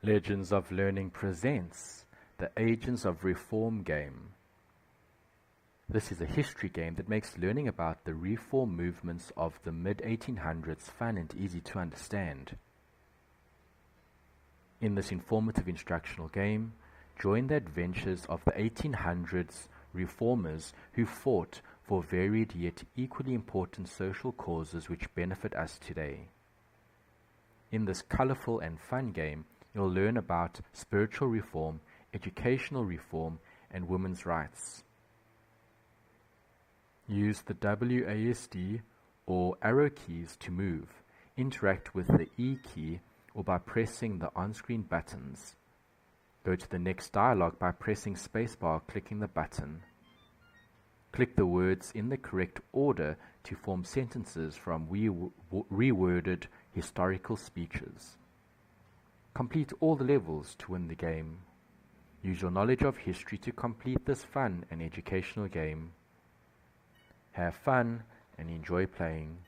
Legends of Learning presents the Agents of Reform game. This is a history game that makes learning about the reform movements of the mid-1800s fun and easy to understand. In this informative instructional game, join the adventures of the 1800s reformers who fought for varied yet equally important social causes which benefit us today. In this colorful and fun game, you'll learn about spiritual reform, educational reform, and women's rights. Use the WASD or arrow keys to move. Interact with the E key or by pressing the on-screen buttons. Go to the next dialog by pressing spacebar or clicking the button. Click the words in the correct order to form sentences from reworded historical speeches. Complete all the levels to win the game. Use your knowledge of history to complete this fun and educational game. Have fun and enjoy playing.